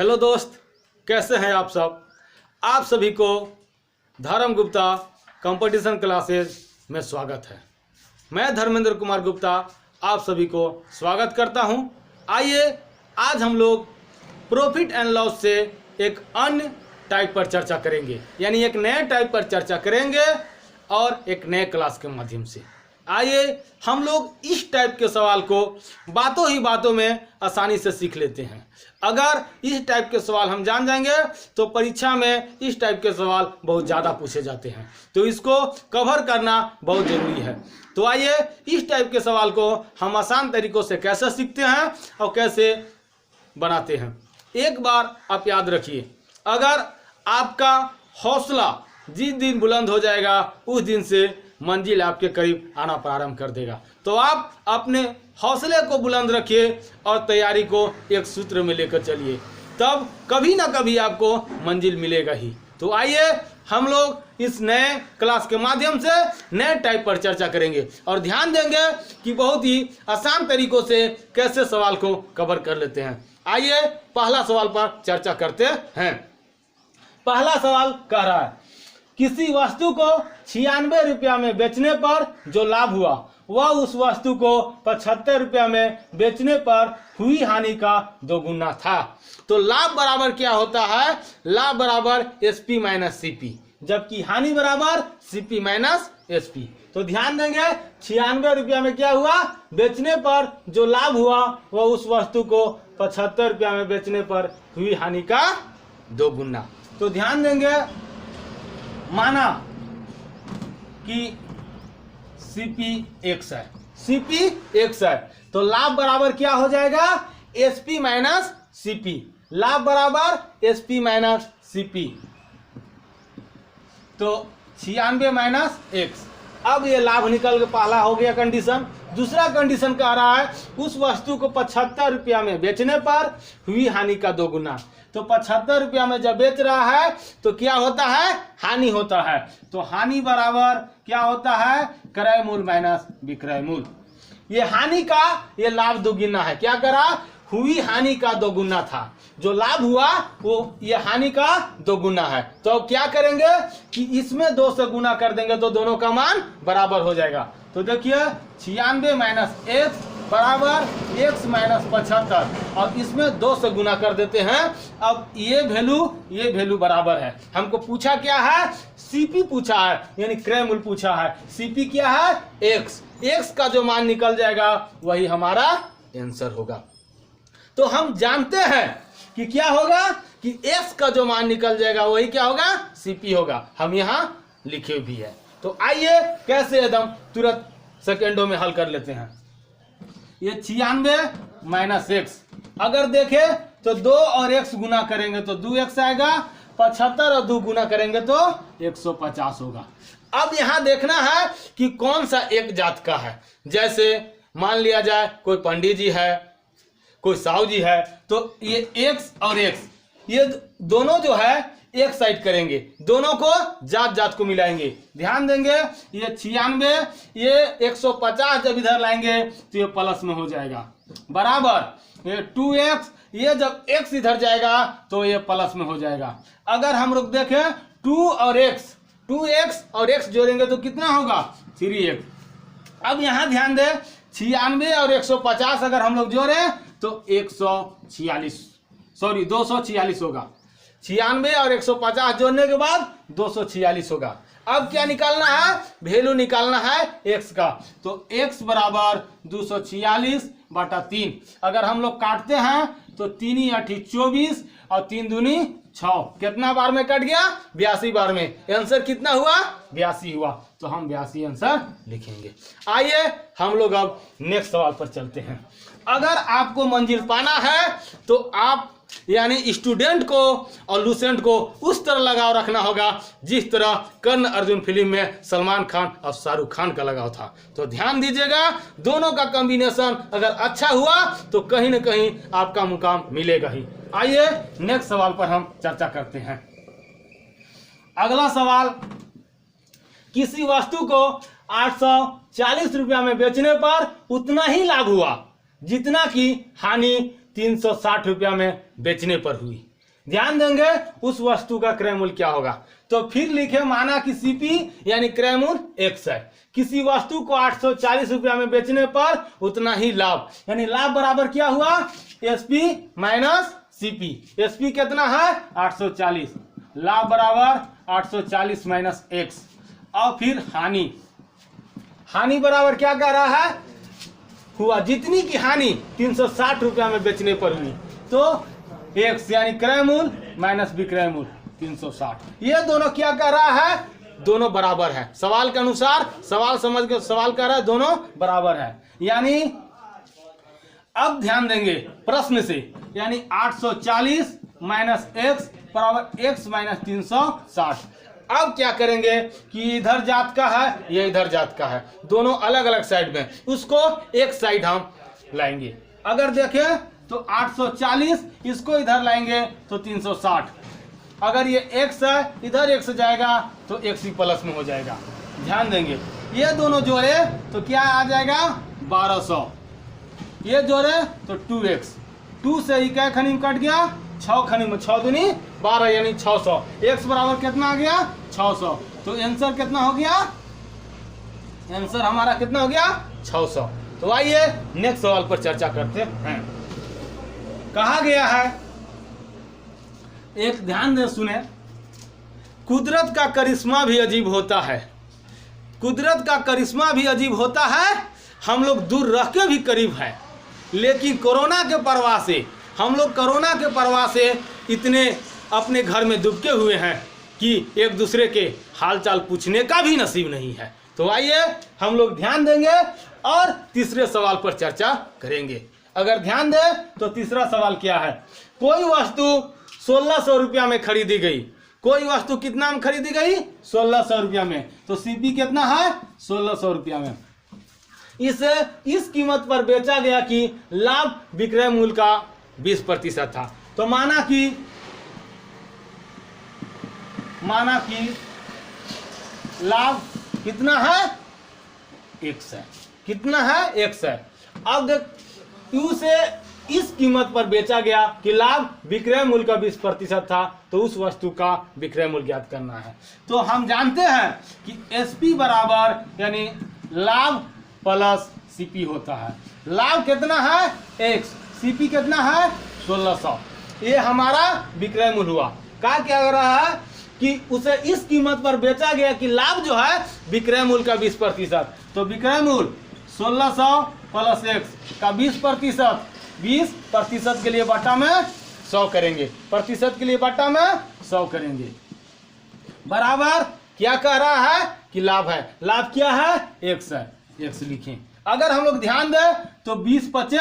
Hello दोस्त, कैसे हैं आप सब। आप सभी को धर्म गुप्ता कंपटीशन क्लासेस में स्वागत है। मैं धर्मेंद्र कुमार गुप्ता आप सभी को स्वागत करता हूं। आइए आज हम लोग प्रॉफिट एंड लॉस से एक अन्य टाइप पर चर्चा करेंगे, यानी एक नए टाइप पर चर्चा करेंगे और एक नए क्लास के माध्यम से। आइए हम लोग इस टाइप के सवाल को बातों ही बातों में आसानी से सीख लेते हैं। अगर इस टाइप के सवाल हम जान जाएंगे तो परीक्षा में इस टाइप के सवाल बहुत ज़्यादा पूछे जाते हैं, तो इसको कवर करना बहुत ज़रूरी है। तो आइए इस टाइप के सवाल को हम आसान तरीक़ों से कैसे सीखते हैं और कैसे बनाते हैं। एक बार आप याद रखिए, अगर आपका हौसला जिस दिन बुलंद हो जाएगा उस दिन से मंजिल आपके करीब आना प्रारंभ कर देगा। तो आप अपने हौसले को बुलंद रखिए और तैयारी को एक सूत्र में लेकर चलिए, तब कभी ना कभी आपको मंजिल मिलेगा ही। तो आइए हम लोग इस नए क्लास के माध्यम से नए टाइप पर चर्चा करेंगे और ध्यान देंगे कि बहुत ही आसान तरीक़ों से कैसे सवाल को कवर कर लेते हैं। आइए पहला सवाल पर चर्चा करते हैं। पहला सवाल कह रहा है, किसी वस्तु को 96 रुपया में बेचने पर जो लाभ हुआ वह उस वस्तु को 75 रुपया में बेचने पर हुई हानि का दोगुना था। तो लाभ बराबर क्या होता है? लाभ बराबर एसपी माइनस सीपी, जबकि हानि बराबर सीपी माइनस एसपी। तो ध्यान देंगे 96 रुपया में क्या हुआ, बेचने पर जो लाभ हुआ वह उस वस्तु को 75 रुपया में बेचने पर हुई हानि का दोगुना। तो ध्यान देंगे, माना कि सीपी एक्स है, सीपी एक्स है, तो लाभ बराबर क्या हो जाएगा? SP minus CP. लाभ बराबर एसपी माइनस सीपी, तो 96 माइनस एक्स। अब ये लाभ निकल के पहला हो गया कंडीशन। दूसरा कंडीशन कह रहा है उस वस्तु को 75 रुपया में बेचने पर हुई हानि का दोगुना। तो 75 रुपया में जब बेच रहा है तो क्या होता है? हानि होता है। तो हानि बराबर क्या होता है? क्रय मूल्य माइनस विक्रय मूल्य। ये हानि का ये लाभ दोगुना है। क्या करा? हुई हानि का दोगुना था। जो लाभ हुआ वो ये हानि का दोगुना है। तो अब क्या करेंगे कि इसमें 2 से गुना कर देंगे तो दोनों का मान बराबर हो जाएगा। तो देखिए 96 माइनस एक्स बराबर एक्स माइनस 75 और इसमें 2 से गुना कर देते हैं। अब ये वैल्यू बराबर है। हमको पूछा क्या है? सीपी पूछा है, यानी क्रय मूल्य पूछा है। सीपी क्या है? एक्स। एक्स का जो मान निकल जाएगा वही हमारा आंसर होगा। तो हम जानते हैं कि क्या होगा कि एक्स का जो मान निकल जाएगा वही क्या होगा? सीपी होगा। हम यहाँ लिखे भी है। तो आइए कैसे एकदम तुरंत सेकेंडों में हल कर लेते हैं। ये 96 माइनस एक्स, अगर देखें तो 2 और एक्स गुना करेंगे तो 2x आएगा, 75 और 2 गुना करेंगे तो 150 होगा। अब यहाँ देखना है कि कौन सा एक जात का है। जैसे मान लिया जाए कोई पंडित जी है, कोई साहू जी है, तो ये एक्स और एक्स ये दोनों जो है एक साइड करेंगे, दोनों को जात जात को मिलाएंगे। ध्यान देंगे ये 96 ये 150 जब इधर लाएंगे तो ये प्लस में हो जाएगा, बराबर ये 2x ये जब x इधर जाएगा तो ये प्लस में हो जाएगा। अगर हम लोग देखें 2x और x जोड़ेंगे तो कितना होगा? 3x। अब यहाँ ध्यान दें 96 और 150 अगर हम लोग जोड़े तो 246 होगा। 96 और 150 जोड़ने के बाद 246 होगा। अब क्या निकालना है? वैल्यू निकालना है x का। तो x बराबर 246/3। अगर हम लोग काटते हैं तो 3 × 8 24 और 3 दूनी 6। कितना बार में कट गया? 82 बार में। आंसर कितना हुआ? 82 हुआ। तो हम 82 आंसर लिखेंगे। आइए हम लोग अब नेक्स्ट सवाल पर चलते हैं। अगर आपको मंजिल पाना है तो आप यानी स्टूडेंट को और लूसेंट को उस तरह लगाव रखना होगा जिस तरह कर्ण अर्जुन फिल्म में सलमान खान और शाहरुख खान का लगाव था। तो ध्यान दीजिएगा, दोनों का कॉम्बिनेशन अगर अच्छा हुआ तो कहीं ना कहीं आपका मुकाम मिलेगा ही। आइए नेक्स्ट सवाल पर हम चर्चा करते हैं। अगला सवाल, किसी वस्तु को 840 रुपया में बेचने पर उतना ही लाभ हुआ जितना कि हानि 360 रुपया में बेचने पर हुई। ध्यान देंगे उस वस्तु का क्रय मूल्य क्या होगा। तो फिर लिखे माना कि सीपी यानी क्रय मूल्य x है, किसी वस्तु को 840 रुपया में बेचने पर उतना ही लाभ, यानी लाभ बराबर क्या हुआ, एसपी माइनस सीपी। एसपी कितना है 840, लाभ बराबर 840 माइनस एक्स। और फिर हानि, हानि बराबर क्या कह रहा है, हुआ जितनी की हानि 360 रुपया में बेचने पर हुई, तो एक्स यानी क्रय मूल्य माइनस विक्रय मूल्य 360। ये दोनों क्या कह रहा है, दोनों बराबर है। सवाल के अनुसार, सवाल समझ के सवाल कह रहा है दोनों बराबर है। यानी अब ध्यान देंगे प्रश्न से, यानी 840 माइनस एक्स बराबर एक्स माइनस 360। अब क्या करेंगे कि इधर जात का है, ये इधर जात का है, दोनों अलग अलग साइड में, उसको एक साइड हम लाएंगे। अगर देखें तो 840 इसको इधर लाएंगे तो 360। अगर ये x है, इधर x जाएगा तो x ही प्लस में हो जाएगा। ध्यान देंगे ये दोनों जोड़े तो क्या आ जाएगा 1200, ये जोड़े तो 2x, 2 से ही क्या खनी में कट गया, 6 खनी में, 6 दूनी 12 यानी 600। x बराबर कितना आ गया 600, तो आंसर कितना हो गया, आंसर हमारा कितना हो गया 600। तो आइए नेक्स्ट सवाल पर चर्चा करते हैं। कहा गया है, एक ध्यान दे सुने, कुदरत का करिश्मा भी अजीब होता है, कुदरत का करिश्मा भी अजीब होता है, हम लोग दूर रह के भी करीब है, लेकिन कोरोना के परवाह से हम लोग कोरोना के परवाह से इतने अपने घर में दुबके हुए हैं कि एक दूसरे के हालचाल पूछने का भी नसीब नहीं है। तो आइए हम लोग ध्यान देंगे और तीसरे सवाल पर चर्चा करेंगे। अगर ध्यान दे तो तीसरा सवाल क्या है, कोई वस्तु 1600 रुपया में खरीदी गई, कोई वस्तु कितना में खरीदी गई 1600 रुपया में, तो सीपी कितना है 1600 रुपया में, इसे इस कीमत पर बेचा गया कि लाभ विक्रय मूल्य का 20% था। तो माना कि लाभ कितना है x है, कितना है x है। अब देख Q से इस कीमत पर बेचा गया कि लाभ विक्रय मूल्य का 20% था, तो उस वस्तु का विक्रय मूल्य ज्ञात करना है। तो हम जानते हैं कि एसपी बराबर यानी लाभ प्लस सीपी होता है। लाभ कितना है x, सीपी कितना है 1600, ये हमारा विक्रय मूल्य हुआ। क्या हो रहा है कि उसे इस कीमत पर बेचा गया कि लाभ जो है विक्रय मूल्य का 20%, तो विक्रय मूल्य 1600 प्लस x का 20%, 20% के लिए बटा में 100 करेंगे, प्रतिशत के लिए बटा में 100 करेंगे, बराबर क्या कह रहा है कि लाभ है, लाभ क्या है x है, x लिखें। अगर हम लोग ध्यान दें तो 20 ×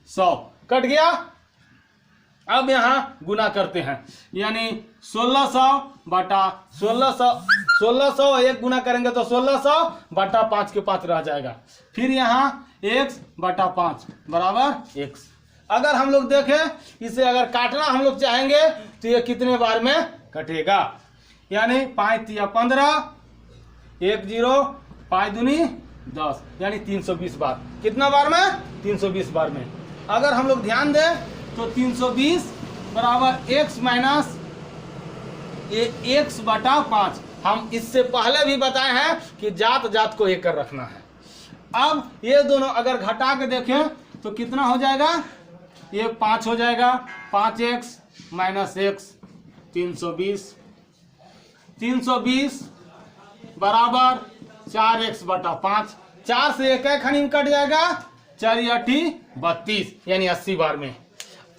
100 कट गया। अब यहाँ गुना करते हैं, यानी 1600 बटा 1600 एक गुना करेंगे तो 1600 बटा 5 के 5 रह जाएगा, फिर यहाँ x बटा 5 बराबर x। अगर हम लोग देखें इसे अगर काटना हम लोग चाहेंगे तो ये कितने बार में कटेगा, यानी 5 × 15, 1 0, 5 दूनी 10, यानी 320 बार। कितना बार में 320 बार में। अगर हम लोग ध्यान दें तो 320 बराबर x माइनस x बटा 5। हम इससे पहले भी बताए हैं कि जात जात को एक कर रखना है। अब ये दोनों अगर घटा के देखें तो कितना हो जाएगा, ये 5 हो जाएगा, 5x माइनस x 320 बराबर 4x बटा 5, 4 से एक खनी में कट जाएगा, 4 × 8 32, यानी 80 बार में।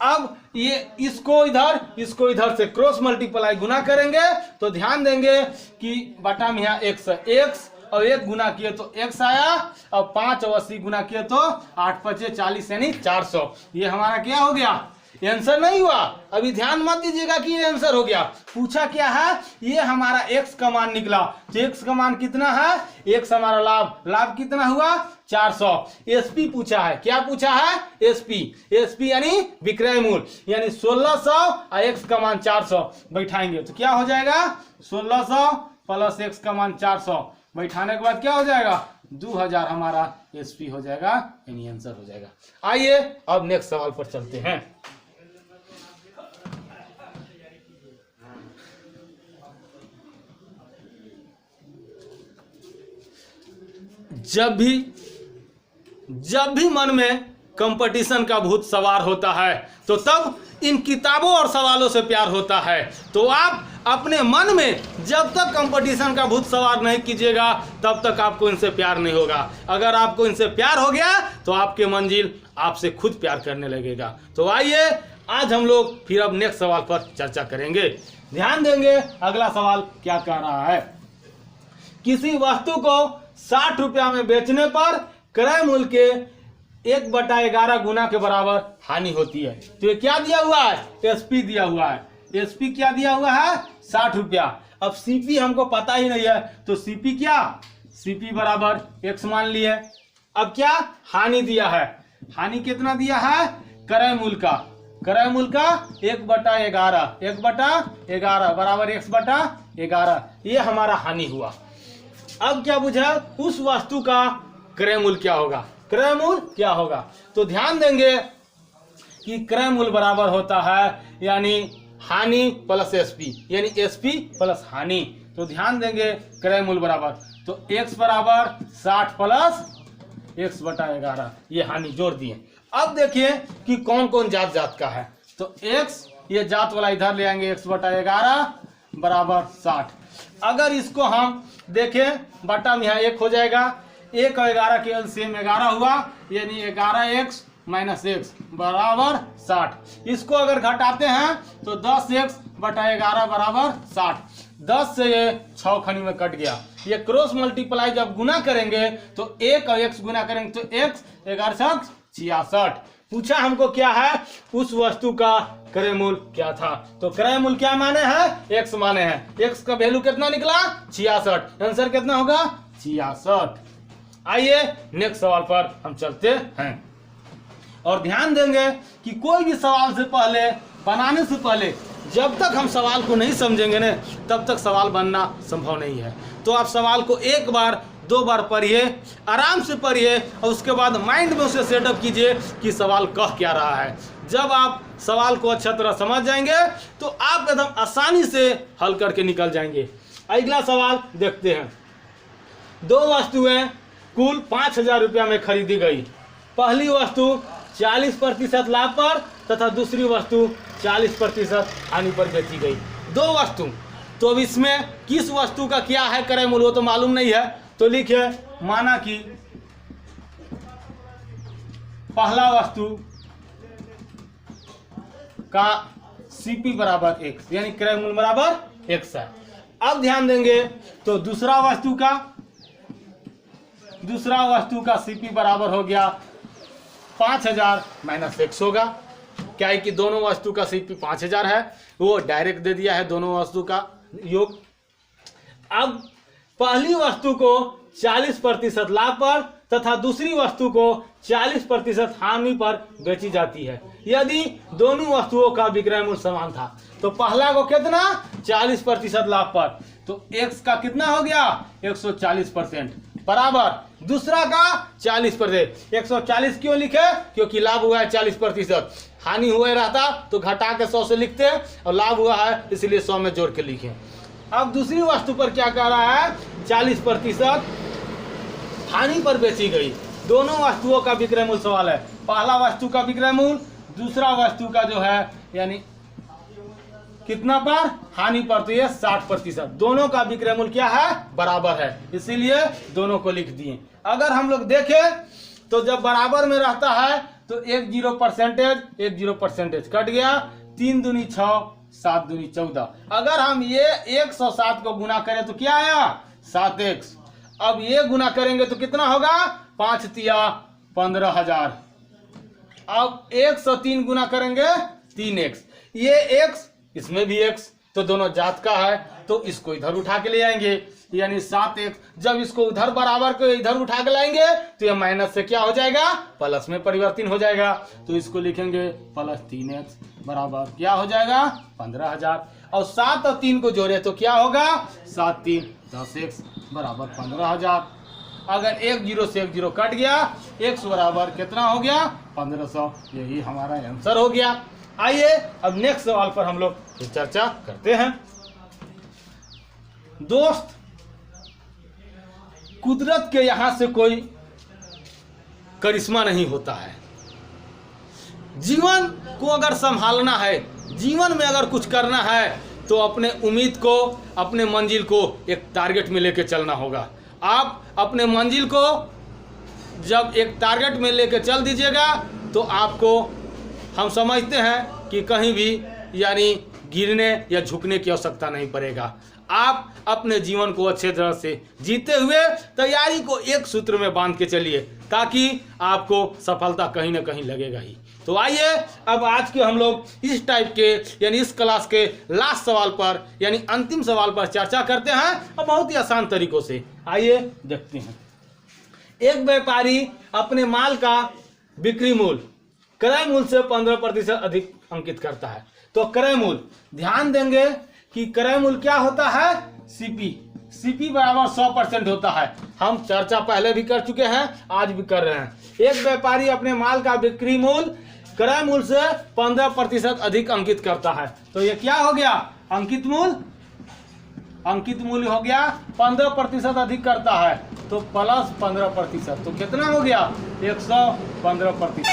अब ये इसको इधर से क्रॉस मल्टीप्लाई गुना करेंगे तो ध्यान देंगे कि बटा में यहाँ x है, x और 1 गुना किए तो x आया, और 5 और 80 गुना किए तो 8 × 5 = 40 यानी 400। ये हमारा क्या हो गया, आंसर नहीं हुआ। अभी ध्यान मत दीजिएगा कि ये आंसर हो गया, पूछा क्या है, ये हमारा x का मान निकला। तो x का मान कितना है, x हमारा लाभ कितना हुआ 400। एसपी पूछा है, क्या पूछा है एसपी यानी विक्रय मूल्य, यानी 1600 और x का मान 400 बैठाएंगे तो क्या हो जाएगा 1600 प्लस x का मान 400 बैठाने के बाद क्या हो जाएगा 2000 हमारा एसपी हो जाएगा, यानी आंसर हो जाएगा। आइए अब नेक्स्ट सवाल पर चलते हैं। जब भी मन में कंपटीशन का भूत सवार होता है तो तब इन किताबों और सवालों से प्यार होता है। तो आप अपने मन में जब तक कंपटीशन का भूत सवार नहीं कीजिएगा तब तक आपको इनसे प्यार नहीं होगा। अगर आपको इनसे प्यार हो गया तो आपके मंजिल आपसे खुद प्यार करने लगेगा। तो आइए आज हम लोग फिर अब नेक्स्ट सवाल पर चर्चा करेंगे। ध्यान देंगे अगला सवाल क्या कह रहा है। किसी वस्तु को 60 रुपया में बेचने पर क्रय मूल्य के 1/11 गुना के बराबर हानि होती है। तो ये क्या दिया हुआ है? एसपी दिया हुआ है। एसपी क्या दिया हुआ है? 60 रुपया। अब सीपी हमको पता ही नहीं है तो सीपी क्या? सीपी बराबर x मान लिए। अब क्या हानि दिया है? हानि कितना दिया है? क्रय मूल्य का 1/11 बराबर x/11। ये हमारा हानि हुआ। अब क्या बुझा? उस वस्तु का क्रय मूल्य क्या होगा? क्रय मूल्य क्या होगा? तो ध्यान देंगे कि क्रय मूल्य बराबर होता है यानी हानि प्लस एसपी, यानी एसपी प्लस हानि। तो ध्यान देंगे क्रय मूल्य बराबर, तो x बराबर 60 प्लस x/11, ये हानि जोड़ दिए। अब देखिए कि कौन कौन जात का है। तो x, ये जात वाला इधर ले आएंगे, x/11 बराबर 60। अगर इसको हम देखें बटा में यहाँ 1 हो जाएगा, 1 और 11 के एलसीएम 11 हुआ, यानी 11x माइनस x बराबर 60। इसको अगर घटाते हैं तो 10x/11 बराबर 60। 10 से ये 6 खनी में कट गया। ये क्रॉस मल्टीप्लाई जब गुना करेंगे तो 1 और x गुना करेंगे तो x 11 66। पूछा हमको क्या है? उस वस्तु का क्रय मूल्य क्या था। तो क्रय मूल्य क्या माने हैं? x माने हैं। x का वैल्यू कितना निकला? 66। आंसर कितना होगा? 66। आइए नेक्स्ट सवाल पर हम चलते हैं और ध्यान देंगे कि कोई भी सवाल से पहले, बनाने से पहले, जब तक हम सवाल को नहीं समझेंगे ना तब तक सवाल बनना संभव नहीं है। तो आप सवाल को 1 बार 2 बार पढ़िए, आराम से पढ़िए और उसके बाद माइंड में उसे सेटअप कीजिए कि सवाल कह क्या रहा है। जब आप सवाल को अच्छा तरह समझ जाएंगे तो आप एकदम आसानी से हल करके निकल जाएंगे। अगला सवाल देखते हैं। 2 वस्तुएं कुल 5000 रुपया में खरीदी गई। पहली वस्तु 40% लाभ पर तथा दूसरी वस्तु 40% हानि पर बेची गई। 2 वस्तु, तो अब इसमें किस वस्तु का क्या है क्रय मूल्य वो तो मालूम नहीं है। तो लिखे, माना कि पहला वस्तु का सीपी बराबर x, यानी क्रय मूल्य बराबर x है। अब ध्यान देंगे तो दूसरा वस्तु का सीपी बराबर हो गया 5000 माइनस x होगा। क्या है कि दोनों वस्तु का सीपी 5000 है, वो डायरेक्ट दे दिया है दोनों वस्तु का योग। अब पहली वस्तु को 40% लाभ पर तथा दूसरी वस्तु को 40% हानि पर बेची जाती है यदि दोनों वस्तुओं का विक्रय मूल्य समान था। तो पहला को कितना? 40% लाभ पर, तो x का कितना हो गया? 140% बराबर दूसरा का 40%। 140 क्यों लिखे? क्योंकि लाभ हुआ है 40%, हानि हुआ रहता तो घटा के 100 से लिखते और लाभ हुआ है इसलिए 100 में जोड़ के लिखे। अब दूसरी वस्तु पर क्या कह रहा है? 40% हानि पर बेची गई। दोनों वस्तुओं का विक्रय मूल्य सवाल है। पहला वस्तु का विक्रय मूल्य, दूसरा वस्तु का जो है यानी कितना पर? हानि पर, तो ये 60%। दोनों का विक्रय मूल्य क्या है? बराबर है, इसीलिए दोनों को लिख दिए। अगर हम लोग देखें तो जब बराबर में रहता है तो 1 0% कट गया, 3 दूनी 6, 7 दूनी 14। अगर हम ये 107 को गुना करें तो क्या आया? 7x। अब ये गुना करेंगे तो कितना होगा? 5 तिया 15000। अब 103 गुना करेंगे 3x, ये x इसमें भी x, तो दोनों जात का है तो इसको इधर उठा के ले आएंगे यानी 7x। जब इसको उधर बराबर को इधर उठा के लाएंगे तो ये माइनस से क्या हो जाएगा? प्लस में परिवर्तन हो जाएगा। तो इसको लिखेंगे प्लस 3x बराबर क्या हो जाएगा? 15000। और 7 और 3 को जोड़े तो क्या होगा? 7 3 10x बराबर 15000। अगर 1 0 से 1 0 कट गया, x बराबर कितना हो गया? 1500। यही हमारा आंसर हो गया। आइए अब नेक्स्ट सवाल पर हम लोग चर्चा करते हैं। दोस्त, कुदरत के यहाँ से कोई करिश्मा नहीं होता है। जीवन को अगर संभालना है, जीवन में अगर कुछ करना है, तो अपने उम्मीद को, अपने मंजिल को एक टारगेट में लेके चलना होगा। आप अपने मंजिल को जब एक टारगेट में लेके चल दीजिएगा तो आपको, हम समझते हैं कि कहीं भी यानी गिरने या झुकने की आवश्यकता नहीं पड़ेगा। आप अपने जीवन को अच्छे तरह से जीते हुए तैयारी को एक सूत्र में बांध के चलिए, ताकि आपको सफलता कहीं ना कहीं लगेगा ही। तो आइए अब आज के हम लोग इस टाइप के यानी इस क्लास के लास्ट सवाल पर यानी अंतिम सवाल पर चर्चा करते हैं, और बहुत ही आसान तरीकों से। आइए देखते हैं। एक व्यापारी अपने माल का बिक्री मूल्य क्रय मूल्य से 15% अधिक अंकित करता है। तो क्रय मूल्य, ध्यान देंगे कि क्रय मूल्य क्या होता है, सीपी बराबर 100% होता है। हम चर्चा पहले भी कर चुके हैं, आज भी कर रहे हैं। एक व्यापारी अपने माल का बिक्री मूल्य क्रय मूल्य से 15% अधिक अंकित करता है। तो ये क्या हो गया, अंकित मूल्य हो गया 15% अधिक करता है, तो प्लस 15%, तो कितना हो गया 115%।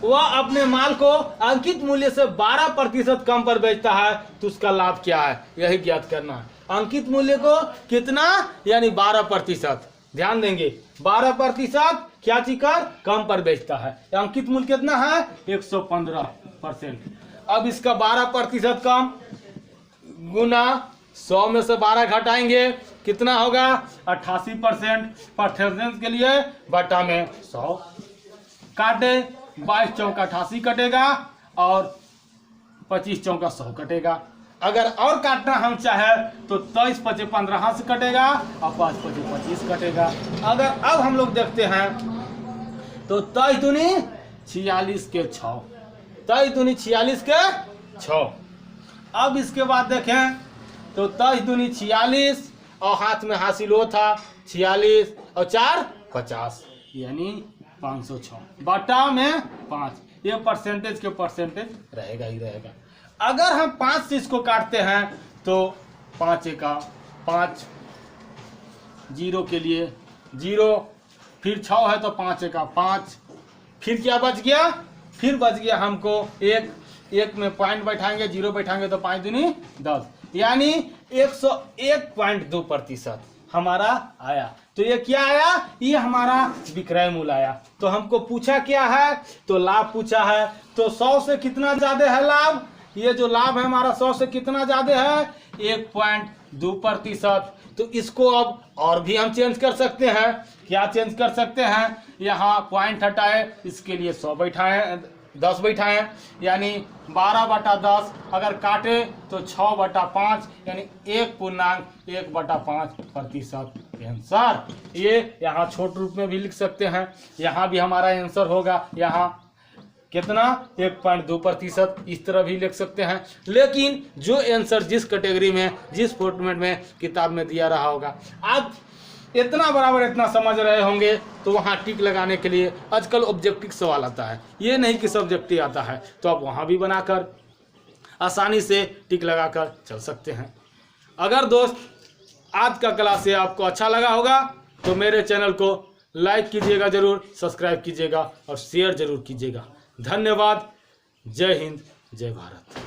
वह अपने माल को अंकित मूल्य से 12% कम पर बेचता है, तो उसका लाभ क्या है, यही ज्ञात करना है। अंकित मूल्य को कितना यानी 12%, ध्यान देंगे 12% क्या चीकर कम पर बेचता है। अंकित मूल्य कितना है 115%। अब इसका 12% कम गुना 100 में से 12 घटाएंगे, कितना होगा 88% के लिए बटा में 100 काटे, 22 चौका 88 कटेगा और 25 चौका 100 कटेगा। अगर और काटना हम चाहे तो 23 पचे 15 से कटेगा और 5 पचे 25 कटेगा। अगर अब हम लोग देखते हैं तो 23 दूनी 46 के 6, 23 दूनी 46 के 6। अब इसके बाद देखें तो 23 दूनी 46 और हाथ में हासिल हो था 46 और 4 50 यानी 506 बटा में 5। ये परसेंटेज के परसेंटेज रहेगा ही रहेगा। अगर हम 5 से इसको काटते हैं तो 5 का 5, 0 के लिए 0, फिर 6 है तो 5 का 5, फिर क्या बच गया, फिर बच गया हमको 1 में पॉइंट बैठाएंगे, 0 बैठाएंगे तो 5 दूनी 10 यानी 101.2% हमारा आया। तो ये क्या आया, ये हमारा विक्रय मूल्य आया। तो हमको पूछा क्या है, तो लाभ पूछा है। तो 100 से कितना ज्यादा है लाभ, ये जो लाभ है हमारा 100 से कितना ज्यादा है 1.2%। तो इसको अब और भी हम चेंज कर सकते हैं। क्या चेंज कर सकते हैं, यहाँ पॉइंट हटाए, इसके लिए 100 बैठाए, 10 बैठाए यानी 12/10। अगर काटे तो 6/5 यानी 1.1/5% आंसर। ये यहाँ छोटे रूप में भी लिख सकते हैं, यहाँ भी हमारा आंसर होगा यहाँ कितना 1.2%, इस तरह भी लिख सकते हैं। लेकिन जो आंसर जिस कैटेगरी में, जिस फॉर्मेट में किताब में दिया रहा होगा, आप इतना बराबर इतना समझ रहे होंगे तो वहाँ टिक लगाने के लिए आजकल ऑब्जेक्टिव सवाल आता है, ये नहीं कि सब्जेक्टिव आता है, तो आप वहाँ भी बनाकर आसानी से टिक लगाकर चल सकते हैं। अगर दोस्त आज का क्लास ये आपको अच्छा लगा होगा तो मेरे चैनल को लाइक कीजिएगा जरूर, सब्सक्राइब कीजिएगा और शेयर जरूर कीजिएगा। धन्यवाद। जय हिंद, जय भारत।